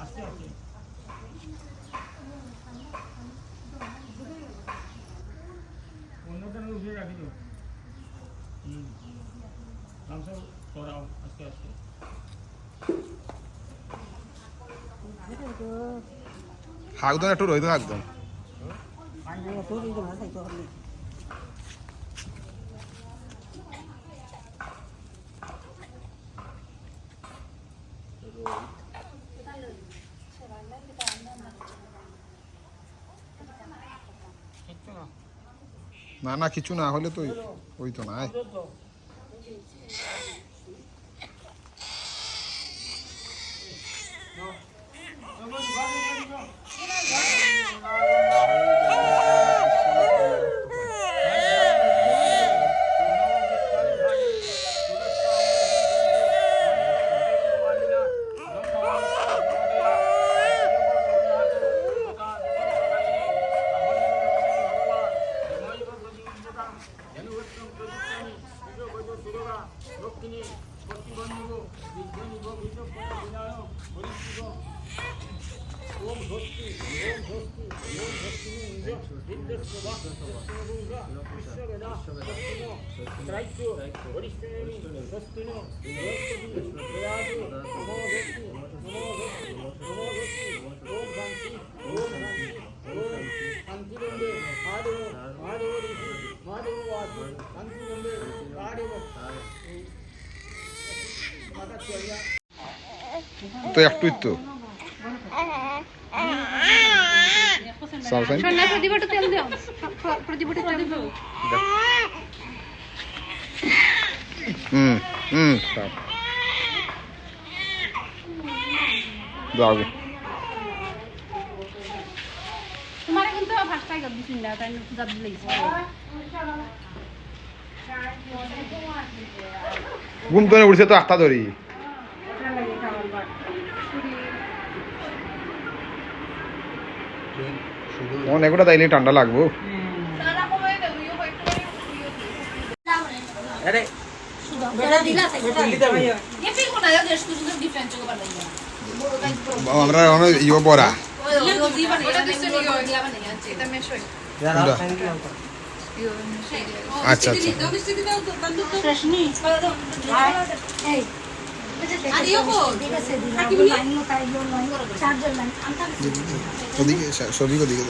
আস্তে আস্তে অন্যটা উঠে রাখি তো গামছা করাও আস্তে আস্তে একদম একটু রইতো একদম না না কিছু না হলে তো ওই তো নাই তো একটুই তো প্রদীপটা তেল দাও প্রদীপটা তেল দাও দাও তোমার কিন্তু ফার্স্ট টাইম দিছিন না তাই জাদ দিলাইছে ঘুম তো উঠছে তো আটটা ধরি অনেকটা তাইলে ঠান্ডা লাগবো আমরা ইয়ে পড়া আচ্ছা আচ্ছা ওদিকে সবই ওদিকে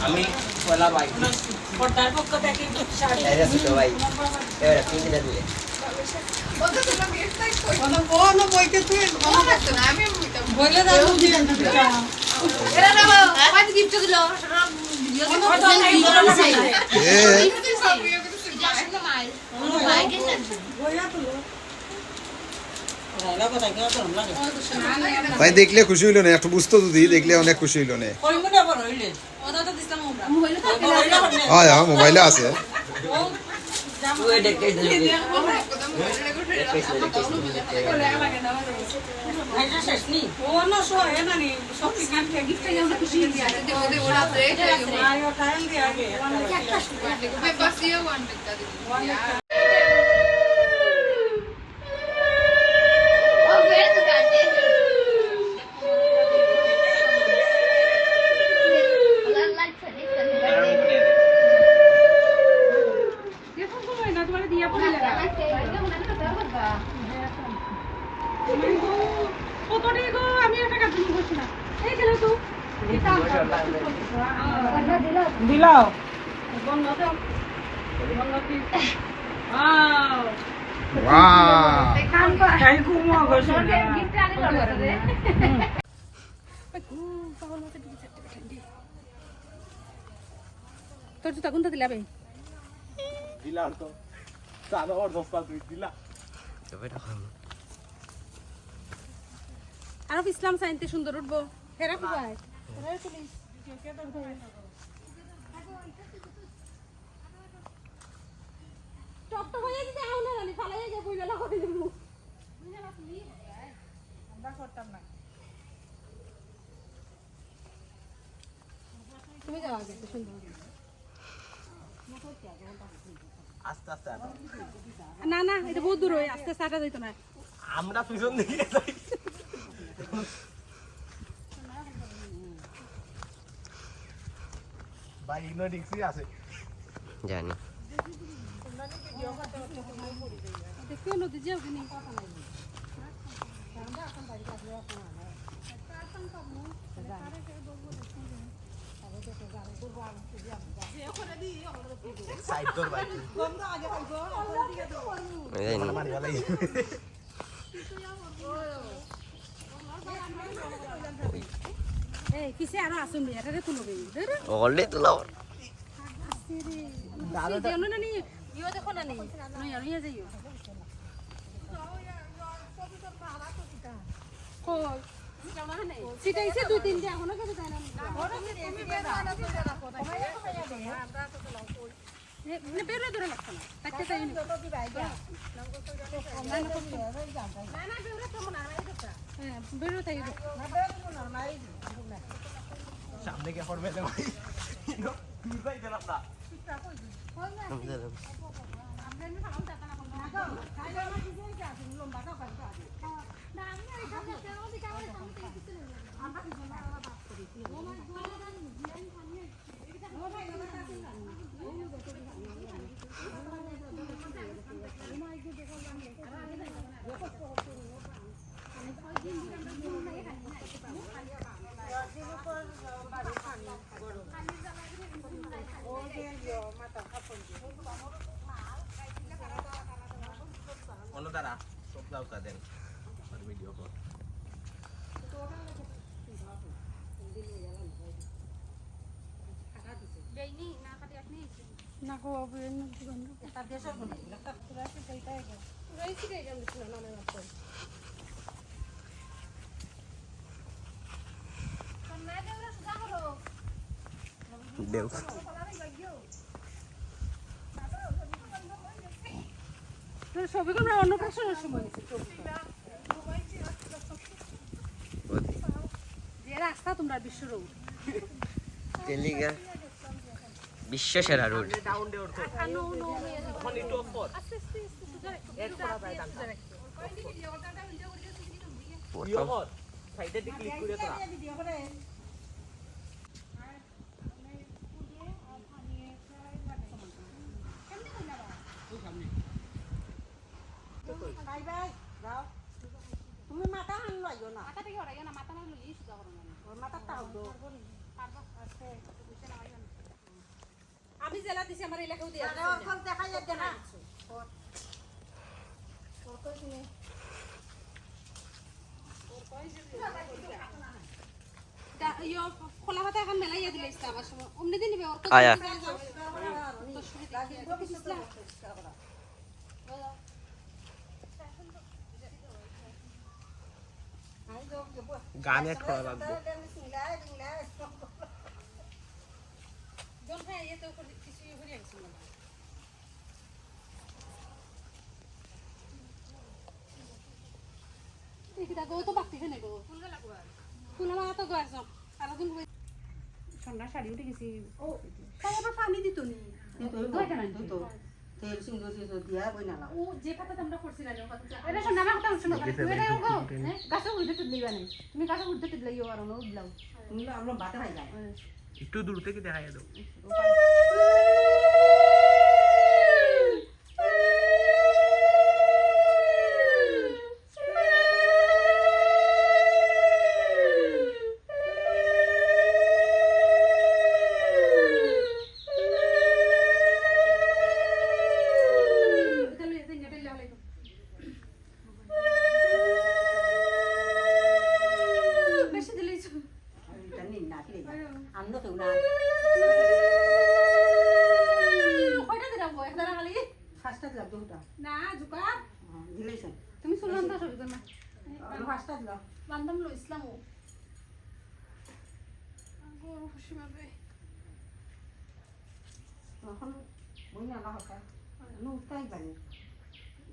আমি পয়লা ভাই পর্দার পক্ষ থেকে শাড়ি এর ছোট ভাই এবারে কিনে দিলে ওটা তো আমি এক্সাইট কই কোন বইতে তুই মনে রাখছ না আমি বইলে দাও দিলাম তো এরা না আজ গিফট দিল ভিডিও তাই দেখলে খুশি হইল না, একটু বুঝতো যদি দেখলে অনেক খুশি হইল না। হ্যাঁ হ্যাঁ মোবাইলে আছে। দেখুন কই না তোমার দিয়া পড়ে লাগা কতটি গো আমি একটা কাজ করছি না এই গেল তো দিলাও বন্ধ দাও বন্ধ কি ওয়াও কাম কর কাই ঘুমো গছ গিফট আনি লাগা রে তোর জুতা কোনটা দিলা বে দিলা তো সাদা আর 10 পাত দিলা আর ইসলাম সাইনতে সুন্দর উঠবো হেরা কুবাই হেরা পুলিশ কে তোর ধরে টপ হয়ে যদি আও না জানি ফালাই যা বইলা লাগা দিমু আমরা করতাম না তুমি যাও আগে সুন্দর আস্তে আস্তে না না এটা বহুত দূর হয় আস্তে আস্তে আটা যাইতো না আমরা পিছন দিকে যাই ভাই ইনো ডিক্সি আছে জানি দেখো নদী যাও কিনি সাইড কর ভাই মারি ভাই এই কিসে আরো আসুন এটারে তুলবে অলরেডি তোলা দাদা জানো না নি ইও দেখো না নি নই আর ইয়া যাইও কই সিটাইছে দুই তিনটা এখনো কেটে যায় না মানে বের ধরে লাগছে না তাকে তাই না না বের তো মনে হয় এটা হ্যাঁ বের তাই না সামনে কে পড়বে না ভাই তুই ভাই গেলাম না ono tara sop daw ka din par video ko না গো বের না জীবন তা দেশ বন্ধ পুরা কি কইতা है পুরাই কি রে জানিস না না না দেও তোর ছবি কোন অন্নপ্রাশনের সময় যে রাস্তা তোমরা বিশ্ব রোড তেলিগা বিশ্ব সেরা রোড ডাউন দে উঠো নো নো এখন একটু অফর আস্তে আস্তে সুজারে এক করা যায় দাঁড়া প্রথম ইয়র সাইডে দি ক্লিক করে তোরা তুমি মাথা হান লাইও না মাথা থেকে হরাইও না মাথা মারলে ই সুজা করো না ওর মাথা তাও দো আমি জেলা দিছি আমার এলাকাও দিয়া আরে ওর ফল দেখাই যাচ্ছে না ইয়ো খোলা হাতে এখন মেলাইয়া দিলে ইস্তা আবার সময় অমনি দিন নিবে ওর আয়া। গান এক করা লাগবে জল খাই তো কিছু ঘুরে আসছিল না এইটা গো তো বাকি খেনে গো ফুল লাগা তো গাছ আর দিন সন্ধ্যা শাড়ি উঠে গেছি ও তারপর পানি দিত নি তো তেল সিন্দুর দিয়া বইনা লাও ও যে পাতা আমরা করছি না এটা সন্ধ্যা আমার কথা শুনো তুমি এটা গো গাছে উঠে তো দিবা না তুমি গাছে উঠে তো দিলাইও আর নো দিলাও তুমি আমরা বাতে খাই যায় একটু দূর থেকে দেখা দাও বেশি দিলেই এটা নিন না কি আমরা তো না কয়টা দিলাম গো একদারা খালি ফাস্টটা দিলাম দুটা না জুকা দিলেছেন তুমি শুনলাম তো সবই না আমি ফাস্টটা দিলাম বান্দাম লো ইসলাম ও গো খুশি হবে এখন বইনা লাও কা নো উঠাই বানি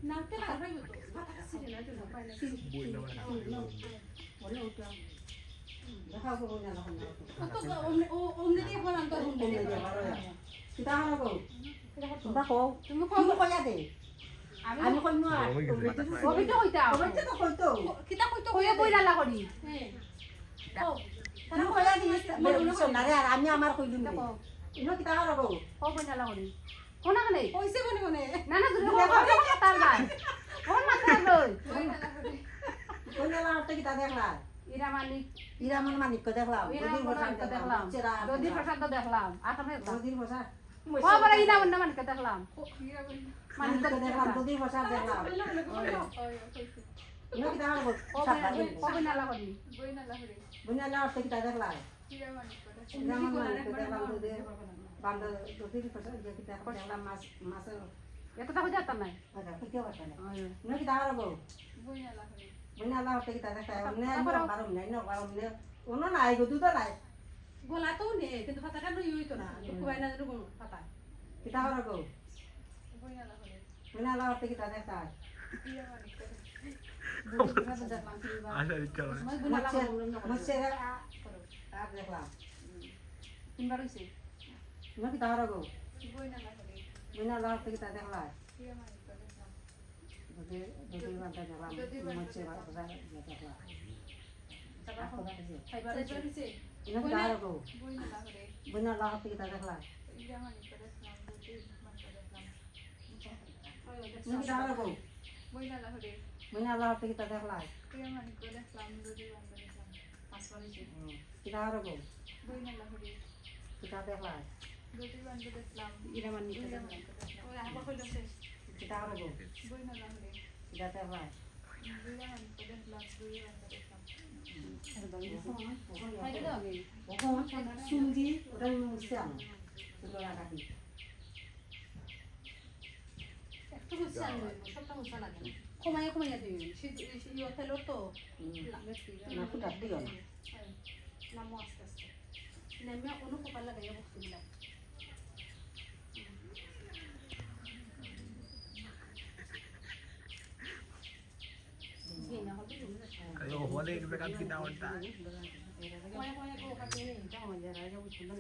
নাতে লাগবে তো পাতা ছিড়ে না তো পাই না বলে উঠা দেখাও গো বইনা লাও ও তো ও ওমনে দিয়ে বলাম তো ওমনে দিয়ে কিতা হারাবো তোমরা কও তুমি তুমি কইয়া দে আমি কই না কবিতা কইতা কইতে তো কইতো কিতা কইতো কইয়া বই ডালা করি হ্যাঁ ও তুমি কইয়া দিস সোনারে আর আমি আমার কই দিম ইনো কিতা হারাবো ও বই ডালা করি কোনা কানে কইছে বনে বনে না না দুটো তার না কোন মাথা লই বইনা লাও তে কিতা দেখলা ইরা মালিক ইরামন মানিক কো দেখলাম ইরা মালিক দেখলাম দদি প্রসাদ দেখলাম আতামে দদির ভাষা ও বড় ইরা বন্না মানিক দেখলাম মানিক দেখলাম দদির ভাষা দেখলাম ইনো কিতা হারাবো ও বই ডালা করি বইনা লাও তে কিতা দেখলা ইরামন মানিক কো দেখলাম দদির বান্দা দদির ভাষা যে কিতা দেখলাম মাছ মাছ এতটা কই যাতা নাই আচ্ছা কইতে পারছ না ইনো কিতা হারাবো বইনা লাও তে কিতা দেখলা নে বারো নাই না বারো নে ওনো নাই গো দুটো নাই গোলা তো নে কিন্তু পাতাটা নই হইতো না কুবাই না যেন পাতা কিতা হারাবো বইনা লাও তে কিতা দেখলা আশা ইচ্ছা করে মুছে আর দেখলাম তিনবার হইছে ইনো কিতা হারাবো বইনা লাও তে কিতা দেখলা দদির বান্দা দেখলাম মুছে ভাষা দেখলা খাইবার হইছে ইনো কিতা হারাবো বইনা লাও তে কিতা দেখলা ইনো কিতা হারাবো বইনা লাও তে কিতা দেখলা কিতা হারাবো কিতা দেখলা ইরা মানিক ও আবার কইলো শেষ কিতা হারাবো কিতা দেখলা খাইলে দাও আগে ওখন সুলদি ওটা মুছে আনো তুলনা কাটি একটু বুঝছে আনবে সবটা মুছা লাগে কমাইয়া দিবি ইয়ে তেল তো না ফুটা দিও না নামো আস্তে আস্তে নেমে অনুপকার লাগাইয়া বসছিলাম হলে एक प्रकार की दावत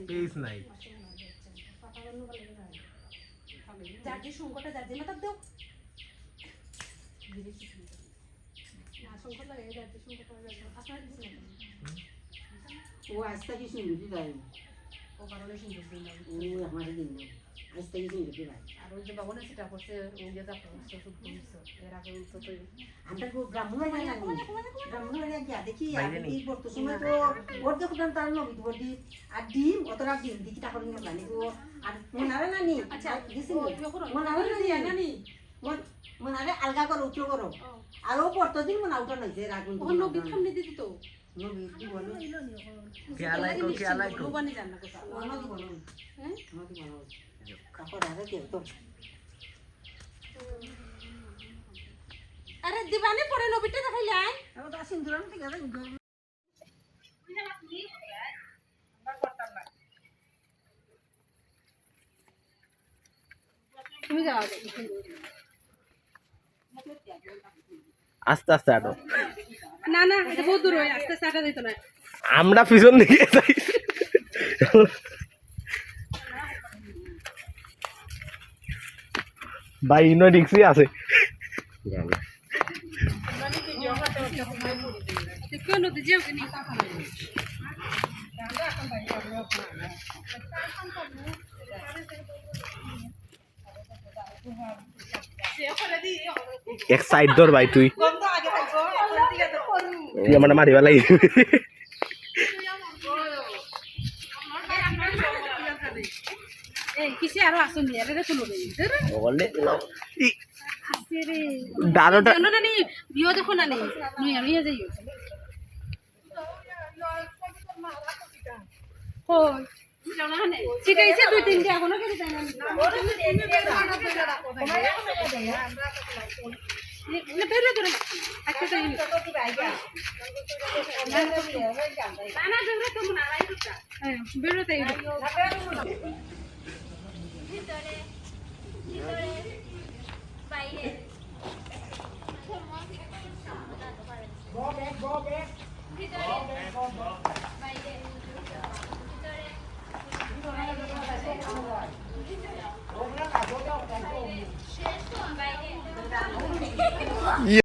पेस नाही যার যে সংকটটা যার যে মাথা দেও না সংকট লাগে যার যে সংকট আপনার কিছু না ও আজকে কি সুন্দর দিলাই ও কারণে সুন্দর দিন ও আমাদের দিন আজকে কি সুন্দর দিলাই আর ওই যে বাবনে সেটা করছে ওই যে যা করছে শুদ্ধ হইছে এর আগে তো তো আমরা তো ব্রাহ্মণ হয়ে জানি ব্রাহ্মণ হয়ে গিয়া দেখি এই বর্ত সময় তো ওর দেখো তার নবী বডি আর ডিম অতটা ডিম দিকি টাকা নিয়ে জানি তো আর মনারে নানি আচ্ছা দিছি মনারে নানি মনারে আলগা করো উঠো করো আর ও পড়তো দিন মনা উঠো নইছে রাগুন ও নবী সামনে দিদি তো নবী কি বলো क्या लाइक রুবানি জান না কথা ও নবী বলো হ্যাঁ নবী বলো কাপড় আরে কেউ তো আরে দিবানে পরে নবীটা দেখাইলাই আমি তো সিন্দুর আমি ঠিক আছে এখনই যাওয়া যায় আস্তে আস্তে আটো না না এটা বহুত দূর হয় আস্তে আস্তে হাঁটা যেত না আমরা পিছন দিকে যাই ভাই ইনো রিক্সি আছে জানি কেউ নদী যেও কিনি এক সাইড ধর ভাই তুই তুই আমার মারি বেলাই এই কিসে আরো আসুন নিয়ে রে তুলো রে অলরেডি তুলাও আসে রে দারোটা না না বিও দেখো না নেই নুই আমি যাইও কই শিখাইছে দুই তিনটে এখনো কিছু তাই না বেরো তোরা একটা তো না না বেরো তো মনে আড়াই ঘন্টা হ্যাঁ বেরো তাই ভিতরে বাইরে